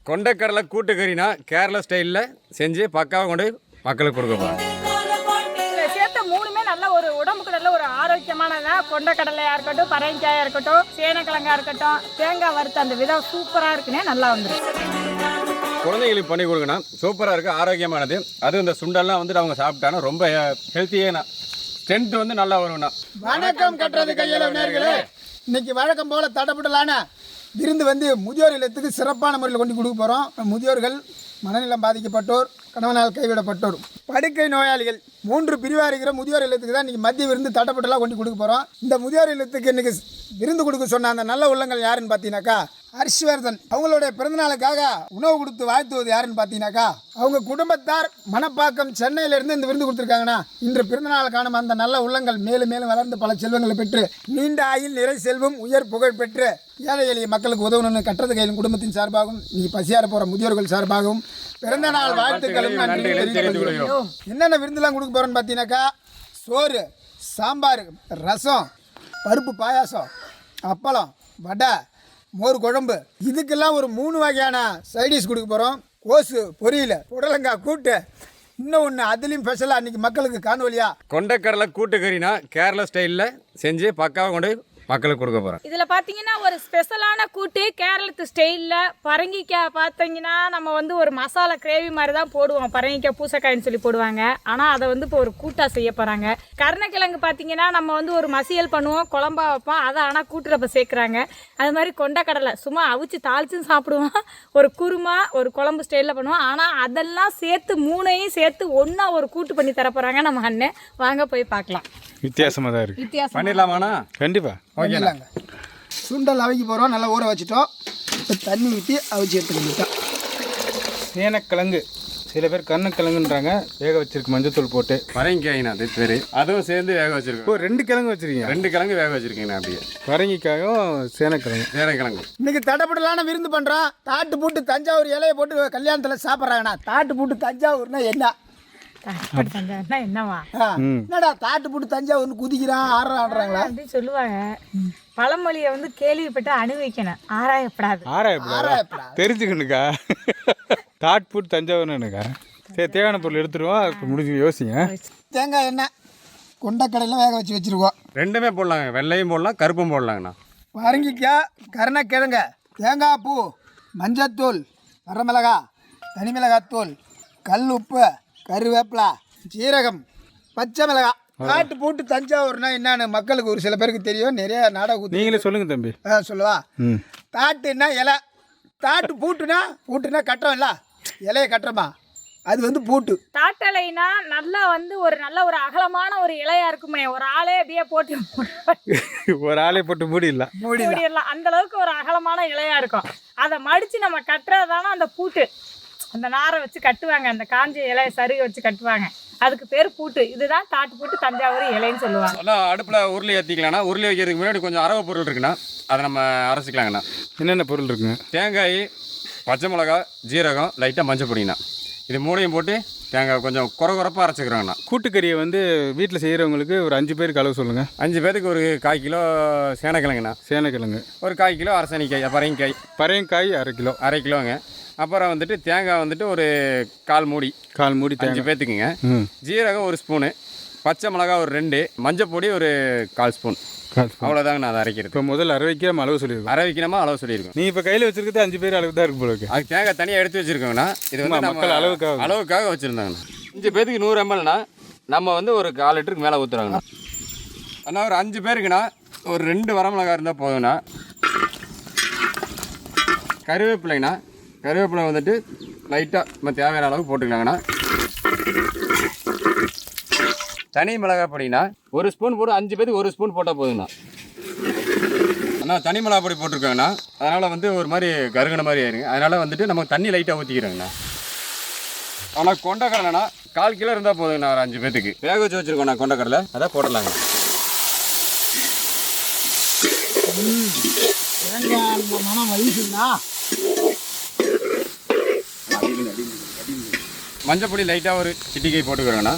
கொண்டைக்கடலை கூட்டுக்கறினா கேரளா ஸ்டைலில் செஞ்சு பக்காவாக கொண்டு மக்களுக்கு கொடுக்க போகிறோம். சேர்த்த மூணுமே நல்ல ஒரு உடம்புக்கு நல்ல ஒரு ஆரோக்கியமானதா. கொண்டைக்கடலையாக இருக்கட்டும், பரங்கிக்காயாக இருக்கட்டும், சேனக்கிழங்கா இருக்கட்டும், தேங்காய் வறுத்த அந்த விதம் சூப்பராக இருக்குன்னே நல்லா வந்துடும். குழந்தைகளுக்கு பண்ணி கொடுக்கணும், சூப்பராக இருக்குது, ஆரோக்கியமானது. அதுவும் இந்த சுண்டெல்லாம் வந்துட்டு அவங்க சாப்பிட்டானா ரொம்ப ஹெல்த்தியான ஸ்ட்ரென்த் வந்து நல்லா வரும்ண்ணா. வணக்கம் கட்டுறது கையில் நேர்களே. இன்னைக்கு வழக்கம் போல தடப்படலான விருந்து வந்து முதியோர் இல்லத்துக்கு சிறப்பான முறையில் கொண்டு கொடுக்க போகிறோம். முதியோர்கள், மனநலம் பாதிக்கப்பட்டோர், கணவனால் கைவிடப்பட்டோர், படுக்கை நோயாளிகள் 3 பிரிவாக இருக்கிற முதியோர் இல்லத்துக்கு தான் இன்றைக்கி மத்திய விருந்து தடப்பட்டலாம் கொண்டு கொடுக்க போகிறோம். இந்த முதியோர் இல்லத்துக்கு இன்றைக்கி விருந்து கொடுக்க சொன்ன அந்த நல்ல உள்ளங்கள் யாருன்னு பார்த்தீங்கன்னாக்கா ஹர்ஷ்வர்தன். அவங்களுடைய பிறந்தநாளுக்காக உணவு கொடுத்து வாழ்த்துவது யாருன்னு பார்த்தீங்கன்னாக்கா அவங்க குடும்பத்தார் மணப்பாக்கம் சென்னையிலேருந்து இந்த விருந்து கொடுத்துருக்காங்கன்னா இன்று பிறந்தநாள் காணும் அந்த நல்ல உள்ளங்கள் மேலும் மேலும் வளர்ந்து பல செல்வங்களை பெற்று நீண்ட ஆயுள், நிறை செல்வம், உயர் புகழ் பெற்று ஏழை எளிய மக்களுக்கு உதவணும்னு கட்டுறது கையில் குடும்பத்தின் சார்பாகவும் நீ பசியார போகிற முதியோர்கள் சார்பாகவும் பிறந்த நாள் வாழ்த்துக்களும் நன்றி தெரிவித்துக் கொள்கிறோம். என்னென்ன விருந்துலாம் கொடுக்க போகிறோன்னு பார்த்தீங்கன்னாக்கா சோறு, சாம்பார், ரசம், பருப்பு பாயாசம், அப்பளம், வடை, மோர் குழம்பு, இதுக்கெல்லாம் ஒரு 3 வகையான சைடிஷ் கொடுக்க போகிறோம். கோசு பொரியல், புடலங்காய் கூட்டு, இன்னும் ஒன்று அதுலேயும் ஸ்பெஷலாக அன்றைக்கி மக்களுக்கு காணொலியா கொண்டைக்கடலை கூட்டுக்கறினா கேரளா ஸ்டைலில் செஞ்சு பக்காவாக கொண்டு மக்களுக்கு கொடுக்க போகிறோம். இதில் பார்த்தீங்கன்னா ஒரு ஸ்பெஷலான கூட்டு கேரளத்து ஸ்டைலில். பரங்கிக்காய் பார்த்தீங்கன்னா நம்ம வந்து ஒரு மசாலா கிரேவி மாதிரி தான் போடுவோம். பரங்கிக்காய் பூசக்காயின்னு சொல்லி போடுவாங்க. ஆனால் அதை வந்து இப்போ ஒரு கூட்டாக செய்ய போகிறாங்க. கருணக்கிழங்கு பார்த்தீங்கன்னா நம்ம வந்து ஒரு மசியல் பண்ணுவோம், குழம்பா வைப்போம். அதை ஆனால் கூட்டில் இப்போ சேர்க்குறாங்க. அது மாதிரி கொண்டைக்கடலை சும்மா அவிச்சு தாளிச்சும் சாப்பிடுவோம். ஒரு குருமா, ஒரு குழம்பு ஸ்டைலில் பண்ணுவோம். ஆனால் அதெல்லாம் சேர்த்து 3ஐயும் சேர்த்து ஒன்றா ஒரு கூட்டு பண்ணி தர போகிறாங்க நம்ம அண்ணன். வாங்க போய் பார்க்கலாம். வித்தியாசமாக தான் இருக்குது. வித்தியாசம் பண்ணிடலாமாண்ணா? கண்டிப்பாக ஓகேலாங்க. சுண்டல் அவைக்கு போகிறோம், நல்லா ஊற வச்சுட்டோம். இப்போ தண்ணி ஊற்றி அவிச்சு எடுத்துக்கிட்டோம். சேனக்கிழங்கு, சில பேர் கண்ணுக்கிழங்குன்றாங்க, வேக வச்சிருக்கு மஞ்சத்தூள் போட்டு. பரங்கிக்காய்ண்ணா அது பேர், அதுவும் சேர்ந்து வேக வச்சிருக்கோம். 2 கிழங்கு வச்சுருக்கீங்க? 2 கிழங்கு வேக வச்சிருக்கீங்கண்ணா. அப்படியே பரங்கிக்காயும் சேனக்கிழங்கு. சேனக்கிழங்கு இன்னைக்கு தடப்படலான விருந்து பண்ணுறோம். தாட்டு போட்டு தஞ்சாவூர் இலையை போட்டு கல்யாணத்தில் சாப்பிட்றாங்கண்ணா. தாட்டு போட்டு தஞ்சாவூர்னா என்ன? என்னவா என்னடா தாட்டு போட்டு தஞ்சாவூர்னு குதிக்கிறான் ஆடுறாங்களா அப்படின்னு சொல்லுவாங்க. பழமொழியை வந்து கேள்விப்பட்டு அனுபவிக்கணும், ஆராயப்படாது. ஆராயப்படாது தெரிஞ்சுக்கணுக்கா. தாட் போட்டு தஞ்சாவூர்னுக்கா. சரி, தேவையான பொருள் எடுத்துருவோம். இப்போ முடிஞ்சு யோசிங்க. தேங்காய் எண்ணெய், கொண்டைக்கடையில் வேக வச்சு வச்சுருக்கோம். 2மே போடலாங்க, வெள்ளையும் போடலாம், கருப்பும் போடலாங்கண்ணா. பரங்கிக்காய், கருணக்கிழங்கு, தேங்காய் பூ, மஞ்சத்தூள், வரமிளகா, தனிமிளகாத்தூள், கல் உப்பு, கருவேப்பிலை, சீரகம், பச்சை மிளகாய். தாட்டு போட்டு தஞ்சாவூர்னா என்னன்னு மக்களுக்கு ஒரு சில பேருக்கு தெரியும். நிறைய நாடகம் நீங்களே சொல்லுங்கள் தம்பி. சொல்லுவா. தாட்டுன்னா இலை, தாட்டு பூட்டுனா கட்டுறோம் இல்லை, இலையை கட்டுறோமா, அது வந்து பூட்டு. தாட்டலைனா நல்லா வந்து ஒரு நல்ல ஒரு அகலமான ஒரு இலையா இருக்குமே, ஒரு ஆளே அப்படியே போட்டு ஒரு ஆளே போட்டு மூடிடலாம். அந்த அளவுக்கு ஒரு அகலமான இலையா இருக்கும். அதை மடித்து நம்ம கட்டுறதானா அந்த பூட்டு. அந்த நாரை வச்சு கட்டுவாங்க, அந்த காஞ்ச இலையை சருகை வச்சு கட்டுவாங்க. அதுக்கு பேர் பூட்டு. இதுதான் தாட்டு பூட்டு தஞ்சாவூர் இலைன்னு சொல்லுவாங்க. நல்லா அடுப்பில் உருளி ஏற்றிக்கலாம்ண்ணா. உருளி வைக்கிறதுக்கு முன்னாடி கொஞ்சம் அரவை பொருள் இருக்குண்ணா, அதை நம்ம அரைச்சிக்கலாங்கண்ணா. என்னென்ன பொருள் இருக்குங்க? தேங்காய், பச்சை மிளகா, ஜீரகம், லைட்டாக மஞ்சள் பொடிங்கண்ணா. இது 3ஐயும் போட்டு தேங்காய் கொஞ்சம் குறப்பாக அரைச்சிக்கிறோங்கண்ணா. கூட்டுக்கறியை வந்து வீட்டில் செய்கிறவங்களுக்கு ஒரு 5 பேருக்கு அளவு சொல்லுங்கள். 5 பேருக்கு ஒரு 1/4 கிலோ சேனக்கிழங்குண்ணா. சேனக்கிழங்கு ஒரு 1/4 கிலோ அரசணிக்காய், பரங்கிக்காய் 1/2 கிலோ. 1/2 கிலோங்க. அப்புறம் வந்துட்டு தேங்காய் வந்துட்டு ஒரு 1/4 மூடி 5 பேத்துக்குங்க. ஜீரகம் 1 ஸ்பூனு, பச்சை மிளகா ஒரு 2, மஞ்சள் பொடி ஒரு 1/4 ஸ்பூன். அவ்வளோதாங்க நான் அதை அரைக்கிறது. இப்போ முதல்ல அரைவைக்காம அளவு சொல்லியிருக்கோம். அரைவைக்கணுமா அளவு சொல்லியிருக்கோம். நீ இப்போ கையில் வச்சிருக்கிறது 5 பேர் அளவு தான் இருக்கு போல இருக்கு. அது தேங்காய் தனியாக எடுத்து வச்சுருக்கோங்கண்ணா. இது வந்து மக்கள் அளவுக்காக வச்சுருந்தாங்கண்ணா. 5 பேருக்கு 100 mlனா நம்ம வந்து ஒரு 1/4 லிட்டருக்கு மேலே ஊற்றுறாங்கண்ணா. ஆனால் ஒரு 5 பேருக்குண்ணா ஒரு 2 வரமிளகா இருந்தால் போதுங்கண்ணா. கருவேப்பிலைங்கண்ணா, கருவேப்பிலை வந்துட்டு லைட்டாக நம்ம தேவையான அளவுக்கு போட்டுக்கலாங்கண்ணா. தனி மிளகாய் பொடினா 1 ஸ்பூன் போட்டு 5 பேருக்கு 1 ஸ்பூன் போட்டால் போதுங்கண்ணா. ஆனால் தனி மிளகாய் பொடி போட்டிருக்காங்கண்ணா, அதனால் வந்து ஒரு மாதிரி கருகின மாதிரி ஆயிருங்க. அதனால் வந்துட்டு நம்ம தண்ணி லைட்டாக ஊற்றிக்கிறோங்கண்ணா. ஆனால் கொண்டைக்கடலைண்ணா 1/4 கிலோ இருந்தால் போதுங்கண்ணா. ஒரு 5 பேத்துக்கு வேக வச்சு வச்சுருக்கோண்ணா கொண்டைக்கடலை, அதான் போடலாங்க. மனம் வயசுண்ணா. மஞ்சள் பொடி லைட்டாக ஒரு சிட்டிக்கை போட்டுக்கிறோங்கண்ணா.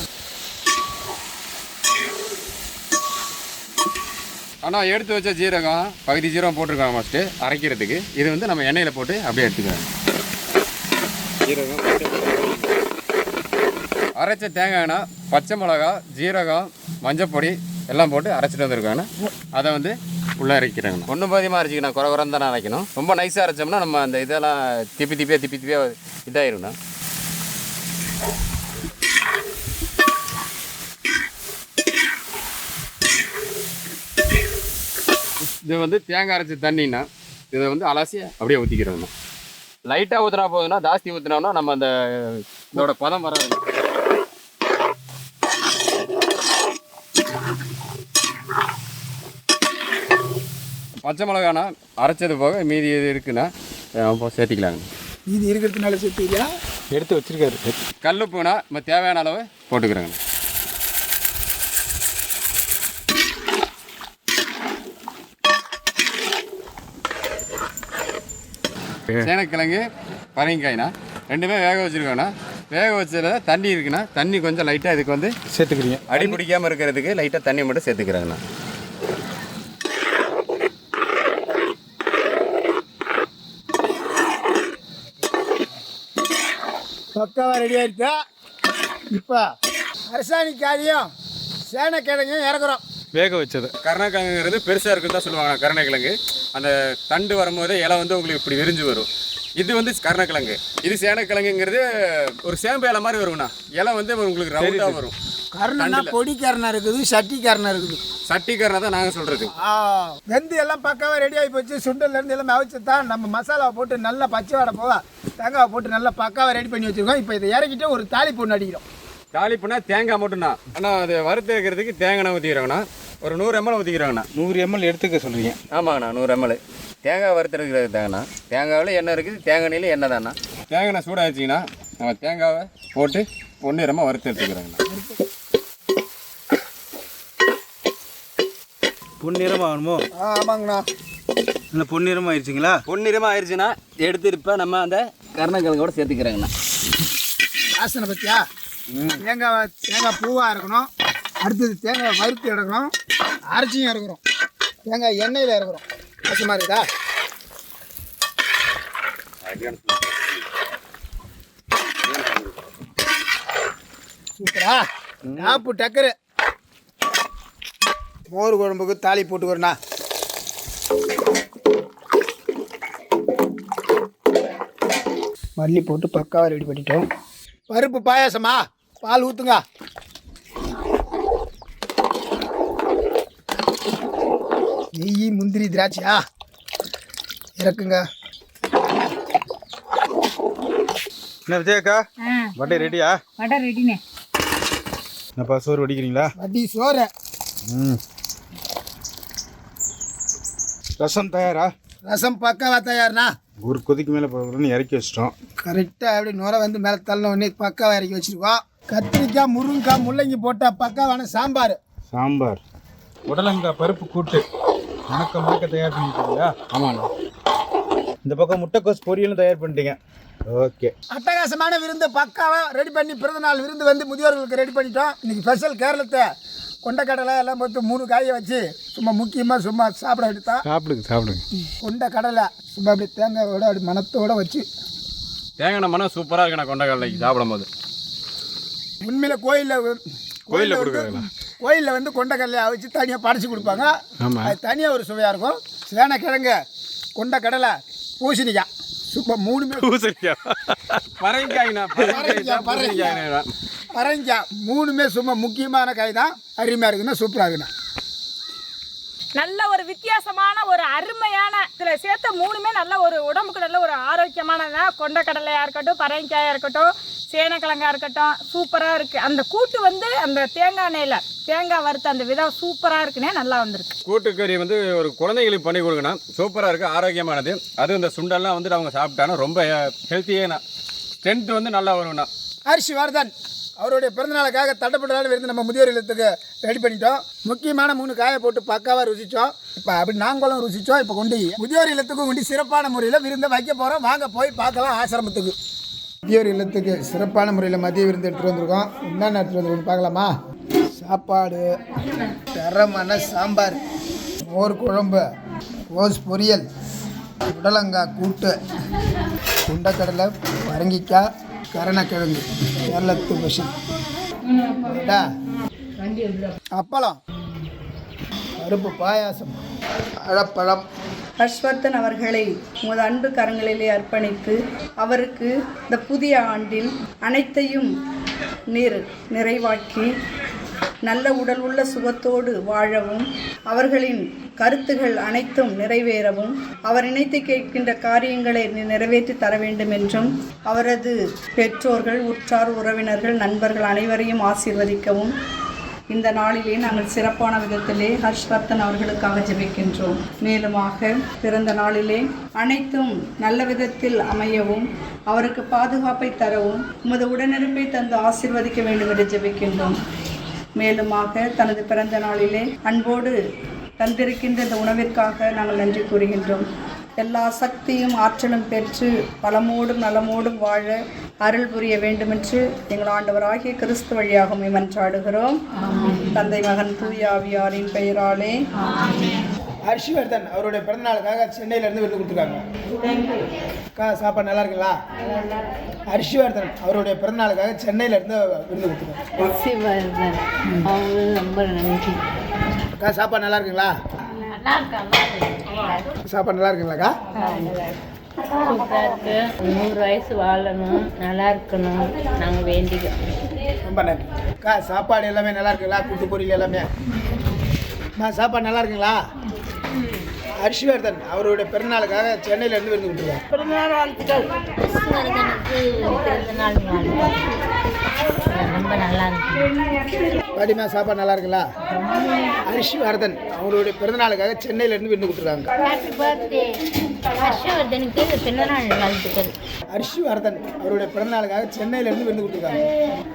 ஆனால் எடுத்து வச்ச ஜீரகம் பகுதி ஜீரகம் போட்டிருக்கோம் ஃபஸ்ட்டு அரைக்கிறதுக்கு. இது வந்து நம்ம எண்ணெயில் போட்டு அப்படியே எடுத்துக்கிறோம். ஜீரகம், அரைச்ச தேங்காய்னா பச்சை மிளகா, ஜீரகம், மஞ்சப்பொடி எல்லாம் போட்டு அரைச்சிட்டு வந்துருக்காங்கண்ணா. அதை வந்து உள்ளே அரைக்கிறாங்கண்ணா. ஒன்றும் பாதியமாக அரைச்சிக்கணும், குறை குறைந்து தானே அரைக்கணும். ரொம்ப நைஸாக அரைச்சோம்னா நம்ம அந்த இதெல்லாம் திப்பியாக இதாயிரும்ண்ணா. இது வந்து தேங்காய் அரைச்சி தண்ணின்னா இதை வந்து அலசி அப்படியே ஊற்றிக்கிறோங்கண்ணா. லைட்டாக ஊற்றினா போதுன்னா, ஜாஸ்தி ஊற்றினோம்னா நம்ம அந்த இதோட பதம் வராது. பச்சை மிளகானா அரைச்சது போக மீதி இது இருக்குன்னா சேர்த்திக்கலாங்க. மீதி இருக்கிறதுனால சேர்த்துக்கலாம். எடுத்து வச்சிருக்காரு. கல்லுப்புனா நம்ம தேவையான அளவு போட்டுக்கிறோங்க. சேனக்கிழங்கு, பரங்கிக்காய்னா ரெண்டுமே வேக வச்சுருக்கோண்ணா. வேக வச்சதில் தண்ணி இருக்குன்னா தண்ணி கொஞ்சம் லைட்டாக இதுக்கு வந்து சேர்த்துக்கிறீங்க. அடி பிடிக்காமல் இருக்கிறதுக்கு லைட்டாக தண்ணி மட்டும் சேர்த்துக்கிறாங்கண்ணா. பக்காவாக ரெடி ஆகிட்டா. இப்போ அரசாணிக்காயும் சேனக்கிழங்கையும் இறக்குறோம். வேக வச்சது கருணக்கிழங்குங்கிறது பெருசாக இருக்குன்னு தான் சொல்லுவாங்க. கருணக்கிழங்கு அந்த தண்டு வரும்போதே இலை வந்து உங்களுக்கு இப்படி விரிஞ்சு வரும். இது வந்து கருணக்கிழங்கு. இது சேனக்கிழங்குங்கிறது ஒரு சேம்பு இலை மாதிரி வரும்ண்ணா. இலை வந்து உங்களுக்கு ரவுண்டாக வரும். கருணா பொடி கருணை இருக்குது, சட்டி கருணை இருக்குது. சட்டி கருணை தான் நாங்கள் சொல்கிறது. வெந்து எல்லாம் பக்காவாக ரெடி ஆகி போச்சு. சுண்டல்லேருந்து எல்லாம் அவிச்சு தான் நம்ம மசாலாவை போட்டு நல்லா பச்சை வாடை போக தேங்காவை போட்டு நல்லா பக்காவாக ரெடி பண்ணி வச்சுருக்கோம். இப்போ இதை இறக்கிட்டு ஒரு தாளிப்பு ஒன்று அடிக்கிறோம். தாளிப்புனா தேங்காய் மட்டும்தான். ஆனால் அது வறுத்து வைக்கிறதுக்கு தேங்காய் ஊற்றிக்கிறாங்கண்ணா. ஒரு 100 ml ஊற்றிக்கிறாங்கண்ணா. 100 ml எடுத்துக்க சொல்கிறீங்க? ஆமாங்கண்ணா, 100 ml. தேங்காய் வறுத்துறதுக்கு தேங்காய்ண்ணா. தேங்காயில் எண்ணெய் இருக்குது, தேங்காய் எண்ணெயில் எண்ணெய் தான்ண்ணா. தேங்காய் சூடாகிச்சிங்கன்னா நம்ம தேங்காவை போட்டு பொன்னிறமாக வறுத்து எடுத்துக்கிறாங்கண்ணா. பொன்னிறம் ஆகணுமோ? ஆமாங்கண்ணா. இல்லை பொன்னிறம் ஆயிடுச்சிங்களா? பொன்னிறமாக ஆயிடுச்சுன்னா எடுத்துட்டு இப்போ நம்ம அந்த கருணக்கிழங்கோட சேர்த்துக்கிறாங்கண்ணா. வாசனை பற்றியா? தேங்காய் பூவாக இருக்கணும். அடுத்தது தேங்காய் வறுத்து எடுக்கணும், அரைச்சியும் இறக்குறோம், தேங்காய் எண்ணெயில் இறக்குறோம். வாசமாக இருக்குதா? சூப்பரா. நாப்பு டக்கரு. மோர் குழம்புக்கு தாலி போட்டுக்கிறோண்ணா. மல்லி போட்டு பக்காவாக ரெடி பண்ணிட்டோம். பருப்பு பாயாசமா? பால் ஊற்றுங்க. நெய், முந்திரி, திராட்சையா இறக்குங்க. என்ன விஜயக்கா, வடை ரெடியா? வடை ரெடினே. என்னப்பா சோறு வடிக்கிறீங்களா? வட்டி சோறு. ரசம் தயாரா? ரசம் பக்காவா தயார்ண்ணா. ஒரு கொதிக்கு மேலே போகிறோன்னு இறக்கி வச்சிட்டோம். கரெக்டாக அப்படி நுரை வந்து மேலே தள்ள உடனே பக்காவாக இறக்கி வச்சுருக்கோம். கத்திரிக்காய், முருங்கைக்காய், முள்ளங்கி போட்டால் பக்காவான சாம்பார். சாம்பார், உடலங்காய் பருப்பு கூட்டு மணக்க தயார் பண்ணிட்டீங்களா? ஆமாண்ணா. இந்த பக்கம் முட்டைக்கோஸ் பொரியலும் தயார் பண்ணிட்டீங்க. ஓகே, அட்டகாசமான விருந்து பக்காவாக ரெடி பண்ணி பிறந்தநாள் விருந்து வந்து முதியோர்களுக்கு ரெடி பண்ணிட்டோம். இன்றைக்கி ஸ்பெஷல் கேரளத்தை கொண்டக்கடலை எல்லாம் போட்டு 3 காயை வச்சு சும்மா சாப்பிட வேண்டியதான். சாப்பிடுங்க. கொண்டக்கடலை சும்மா அப்படி தேங்காயோட அப்படி மணத்தோடு வச்சு. தேங்காய் மனம் சூப்பராக இருக்குண்ணா கொண்டக்கடலைக்கு சாப்பிடும் போது. உண்மையில் கோயிலில் வந்து கொண்டக்கடலையை அவிச்சு தனியாக படைச்சி கொடுப்பாங்க. அது தனியாக ஒரு சுவையாக இருக்கும். சேனக்கிழங்கு, கொண்டக்கடலை, பூசணிக்காய், சூப்பர். 3மே பரங்கிக்காய் 3மே சும்மா முக்கியமான காய் தான். அருமையாக இருக்குன்னா சூப்பராக இருக்குண்ணா. நல்ல ஒரு வித்தியாசமான ஒரு அருமையான இதில் சேர்த்த 3மே நல்ல ஒரு உடம்புக்கு நல்ல ஒரு ஆரோக்கியமானதான். கொண்டக்கடலையாக இருக்கட்டும், பரங்கிக்காயாக இருக்கட்டும், சேனக்கிழங்காக இருக்கட்டும், சூப்பராக இருக்குது. அந்த கூட்டு வந்து அந்த தேங்காய் எண்ணெயில் தேங்காய் வறுத்த அந்த விதம் சூப்பராக இருக்குன்னே நல்லா வந்திருக்கு. கூட்டுக்கறி வந்து ஒரு குழந்தைங்களுக்கு பண்ணி கொடுக்கணும். சூப்பராக இருக்குது, ஆரோக்கியமானது. அதுவும் இந்த சுண்டெல்லாம் வந்துட்டு அவங்க சாப்பிட்டாங்கன்னா ரொம்ப ஹெல்த்தியான ஸ்ட்ரென்த் வந்து நல்லா வரும்ண்ணா. ஹர்ஷவர்தன் அவருடைய பிறந்தநாளுக்காக தட்டப்பட்ட விருந்து நம்ம முதியோர் இல்லத்துக்கு ரெடி பண்ணிட்டோம். முக்கியமான 3 காயை போட்டு பக்காவாக ருசித்தோம். இப்போ அப்படி நாங்களும் ருசித்தோம். இப்போ கொண்டு முதியோர் இல்லத்துக்கும் கொண்டு சிறப்பான முறையில் விருந்தை வைக்க போகிறோம். வாங்க போய் பார்க்கலாம் ஆசிரமத்துக்கு. முதியோர் இல்லத்துக்கு சிறப்பான முறையில் மதிய விருந்து எடுத்துகிட்டு வந்திருக்கோம். என்னென்ன எடுத்துகிட்டு வந்துருக்கோம் பார்க்கலாமா? சாப்பாடு, தரமான சாம்பார், மோர் குழம்பு, கோஸ் பொரியல், உடலங்காய் கூட்டு, கொண்டக்கடலை, பரங்கிக்காய், கரணக்கிழங்கு, கேரளத்து பஷன், அப்பளம், பருப்பு பாயாசம், வாழைப்பழம். ஹர்ஷ்வர்தன் அவர்களை உமது அன்பு கரங்களிலே அர்ப்பணித்து அவருக்கு இந்த புதிய ஆண்டில் அனைத்தையும் நீர் நிறைவாக்கி நல்ல உடல் உள்ள சுகத்தோடு வாழவும் அவர்களின் கருத்துகள் அனைத்தும் நிறைவேறவும் அவர் நினைத்து கேட்கின்ற காரியங்களை நிறைவேற்றி தர வேண்டும் என்றும் அவரது பெற்றோர்கள், உற்றார், உறவினர்கள், நண்பர்கள் அனைவரையும் ஆசீர்வதிக்கவும் இந்த நாளிலே நாங்கள் சிறப்பான விதத்திலே ஹர்ஷ்வர்தன் அவர்களுக்காக ஜெபிக்கின்றோம். மேலுமாக பிறந்த நாளிலே அனைத்தும் நல்ல விதத்தில் அமையவும் அவருக்கு பாதுகாப்பை தரவும் உமது உடனிருப்பை தந்து ஆசீர்வதிக்க வேண்டும் என்று ஜெபிக்கின்றோம். மேலுமாக தனது பிறந்த நாளிலே அன்போடு தந்திருக்கின்ற இந்த உணவிற்காக நாங்கள் நன்றி கூறுகின்றோம். எல்லா சக்தியும் ஆற்றலும் பெற்று பலமோடும் நலமோடும் வாழ அருள் புரிய வேண்டுமென்று எங்கள் ஆண்டவராகிய கிறிஸ்து வழியாக மன்றாடுகிறோம். தந்தை, மகன், தூய ஆவியாரின் பெயராலே. ஹர்ஷ்வர்தன் அவருடைய பிறந்தநாளுக்காக சென்னையிலேருந்து விருது கொடுத்துருக்காங்க. சாப்பாடு நல்லா இருக்குங்களா? ஹர்ஷ்வர்தன் அவருடைய பிறந்தநாளுக்காக சென்னையிலேருந்து விருது கொடுத்துருக்காங்க. ரொம்ப நன்றி. சாப்பாடு நல்லா இருக்குங்களா? சாப்பாடு நல்லா இருக்குங்களாக்கா? சூப்பராக இருக்கு. 100 வயசு வாழணும், நல்லா இருக்கணும் நாங்கள் வேண்டிக்கிறோம். ரொம்ப நன்றி. சாப்பாடு எல்லாமே நல்லா இருக்குங்களா? கூட்டு பொரியல் எல்லாமே சாப்பாடு நல்லா இருக்குங்களா? ஹர்ஷ்வர்தன் அவருடைய பிறந்தநாளுக்காக சென்னையிலேருந்து விருந்து கொடுத்துருக்காங்க. பிறந்தநாள் வாழ்த்துக்கள். பிறந்தநாள் ரொம்ப நல்லா இருக்கு. பாட்டிமா சாப்பாடு நல்லா இருக்குங்களா? ஹர்ஷ்வர்தன் அவருடைய பிறந்தநாளுக்காக சென்னையிலேருந்து விருந்து கொடுத்துருக்காங்க. ஹாப்பி பர்த்டே ஹர்ஷ்வர்தனுக்கு பிறந்தநாள் வாழ்த்துக்கள். ஹர்ஷ்வர்தன் அவருடைய பிறந்தநாளுக்காக சென்னையிலேருந்து விருந்து கொடுத்துருக்காங்க.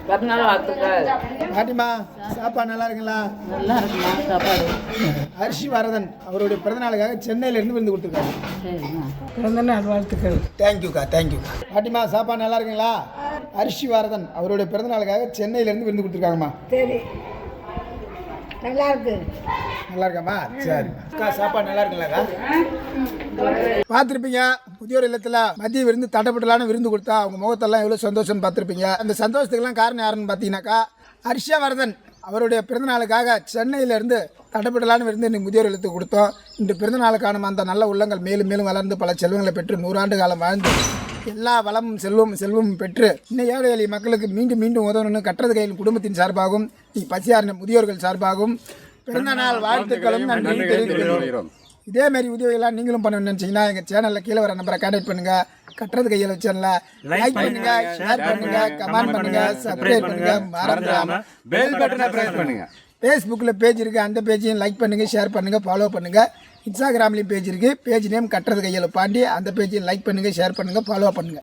பிறந்தநாள் வாழ்த்துக்கள். பாட்டிமா சாப்பாடு நல்லா இருக்குங்களா? நல்லா இருக்குமா சாப்பாடு? ஹர்ஷ்வர்தன் அவருடைய பிறந்தநாளுக்காக சென்னையிலேருந்து விருந்து கொடுத்துருக்காங்க. பிறந்தநாள் வாழ்த்துக்கள். தேங்க்யூக்கா, தேங்க்யூக்கா. பாட்டிமா சாப்பாடு நல்லா இருக்குங்களா? ஹர்ஷ்வர்தன் அவருடைய பிறந்தநாளுக்காக சென்னையிலேருந்து விருந்து கொடுத்துருக்காங்கம்மா. சரி, நல்லா இருக்கு. நல்லா இருக்காம்மா? சரி. சாப்பாடு நல்லா இருக்குங்களாக்கா? பார்த்துருப்பீங்க, முதியோர் இல்லத்தில் மதிய விருந்து தடப்படலான விருந்து கொடுத்தா அவங்க முகத்தெல்லாம் எவ்வளோ சந்தோஷம்னு பார்த்துருப்பீங்க. அந்த சந்தோஷத்துக்கெல்லாம் காரணம் யாருன்னு பார்த்தீங்கன்னாக்கா ஹர்ஷ்வர்தன் அவருடைய பிறந்தநாளுக்காக சென்னையிலேருந்து தடப்படலான விருந்து இன்றைக்கு முதியோர் இல்லத்துக்கு கொடுத்தோம். இன்று பிறந்தநாளுக்கான அந்த நல்ல உள்ளங்கள் மேலும் மேலும் வளர்ந்து பல செல்வங்களை பெற்று 100 ஆண்டு காலம் வாழ்ந்து எல்லா வளமும் செல்வமும் பெற்று இன்னும் ஏழை எளிய மக்களுக்கு மீண்டும் மீண்டும் உதவணும்னு கட்டுறது கையில் குடும்பத்தின் சார்பாகவும் பசியாரின முதியோர்கள் சார்பாகவும் பிறந்த நாள் வாழ்த்துக்களும் நன்றி தெரிவித்துக். இதேமாரி உதவியெல்லாம் நீங்களும் பண்ணணும்னு நினச்சிங்கன்னா எங்கள் சேனலில் கீழே வர நம்பரை கான்டாக்ட் பண்ணுங்கள். கட்டுறது கையில் சேனலை லைக் பண்ணுங்க, ஷேர் பண்ணுங்க, கமெண்ட் பண்ணுங்க, சப்ஸ்கிரைப் பண்ணுங்க, மறந்துடாம பெல் பட்டனை பிரஸ் பண்ணுங்க. ஃபேஸ்புக்கில் பேஜ் இருக்குது, அந்த பேஜையும் லைக் பண்ணுங்கள், ஷேர் பண்ணுங்கள், ஃபாலோ பண்ணுங்கள். இன்ஸ்டாகிராம்லேயும் பேஜ் இருக்குது, பேஜ் நேம் கட்டுறது கையில் பாண்டி, அந்த பேஜையும் லைக் பண்ணுங்கள், ஷேர் பண்ணுங்கள், ஃபாலோ பண்ணுங்கள்.